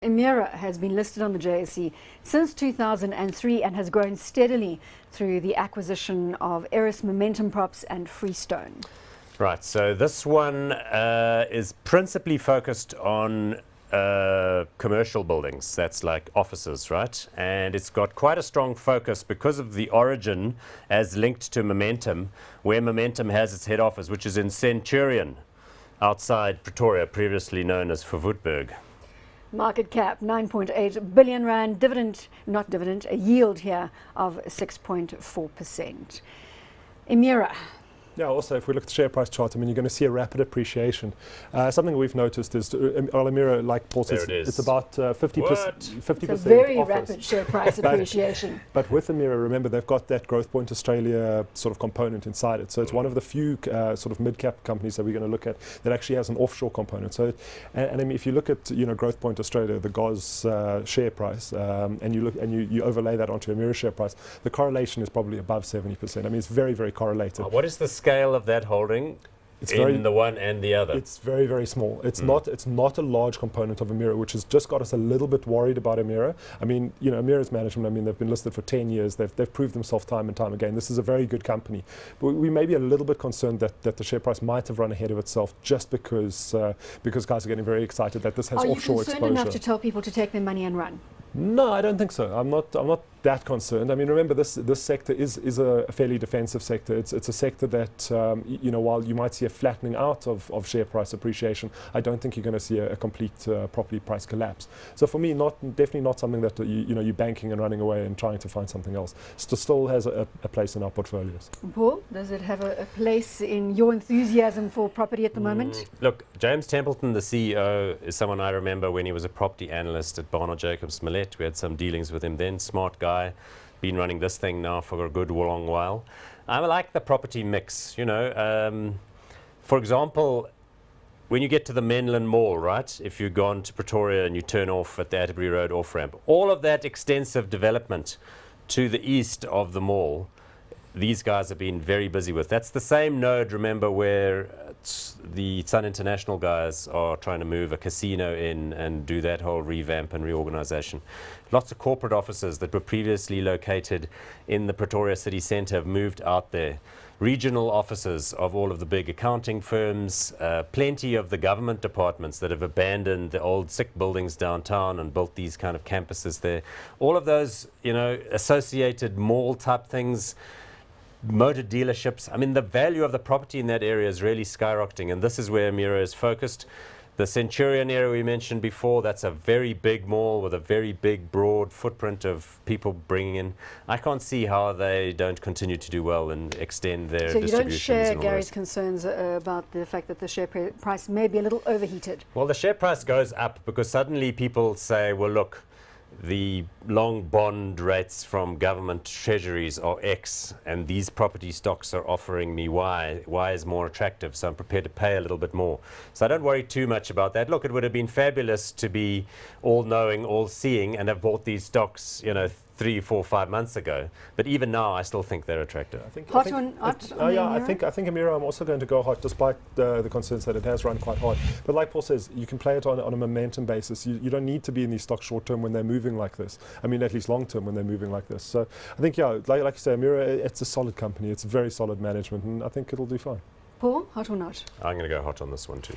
Emira has been listed on the JSE since 2003 and has grown steadily through the acquisition of Eris Momentum Props and Freestone. Right, so this one is principally focused on commercial buildings, that's like offices, right? And it's got quite a strong focus because of the origin as linked to Momentum, where Momentum has its head office, which is in Centurion, outside Pretoria, previously known as Verwoerdburg. Market cap 9.8 billion rand, a yield here of 6.4%. Emira. Yeah, also, if we look at the share price chart, I mean, you're going to see a rapid appreciation. Something we've noticed is, Emira, like Paul says, it's about 50%. It's a very rapid share price appreciation. But with Emira, remember, they've got that Growth Point Australia sort of component inside it. So it's one of the few sort of mid-cap companies that we're going to look at that actually has an offshore component. So, and I mean, if you look at, Growth Point Australia, the GOZ share price, and you overlay that onto Emira share price, the correlation is probably above 70%. I mean, it's very, very correlated. What is the scale of that holding in the one and the other? It's very, very small. It's not a large component of Emira, which has just got us a little bit worried about Emira. I mean, Emira's management, I mean, they've been listed for 10 years. They've proved themselves time and time again. This is a very good company. But we may be a little bit concerned that the share price might have run ahead of itself just because guys are getting very excited that this has offshore exposure. Are you concerned enough to tell people to take their money and run? No, I don't think so. I'm not that concerned. I mean, remember, this sector is a fairly defensive sector. It's a sector that, while you might see a flattening out of share price appreciation, I don't think you're going to see a complete property price collapse. So for me, definitely not something that you're banking and running away and trying to find something else. Still has a place in our portfolios. Paul, does it have a place in your enthusiasm for property at the moment? Look, James Templeton, the CEO, is someone I remember when he was a property analyst at Barnard Jacobs Millet. We had some dealings with him then. Smart guy, been running this thing now for a good long while. I like the property mix, for example, when you get to the Menlyn Mall, right, if you've gone to Pretoria and you turn off at the Atterbury Road off-ramp, all of that extensive development to the east of the mall, these guys have been very busy with. That's the same node, remember, where the Sun International guys are trying to move a casino in and do that whole revamp and reorganization. Lots of corporate offices that were previously located in the Pretoria city centre have moved out there. Regional offices of all of the big accounting firms, plenty of the government departments that have abandoned the old sick buildings downtown and built these kind of campuses there. All of those, associated mall type things, motor dealerships. I mean, the value of the property in that area is really skyrocketing, and this is where Emira is focused. The Centurion area we mentioned before, that's a very big mall with a very big, broad footprint of people bringing in. I can't see how they don't continue to do well and extend their distributions. So you don't share Gary's concerns about the fact that the share price may be a little overheated? Well, the share price goes up because suddenly people say, well, look, the long bond rates from government treasuries are X, and these property stocks are offering me Y. Y is more attractive, so I'm prepared to pay a little bit more. So I don't worry too much about that. Look, it would have been fabulous to be all-knowing, all-seeing, and have bought these stocks, 3, 4, 5 months ago. But even now, I still think they're attractive. I think Emira, I'm also going to go hot, despite the concerns that it has run quite hard. But like Paul says, you can play it on a momentum basis. You don't need to be in these stocks short term when they're moving like this. I mean, at least long term when they're moving like this. So I think, like you say, Emira, it's a solid company. It's very solid management, and I think it'll do fine. Paul, hot or not? I'm going to go hot on this one too.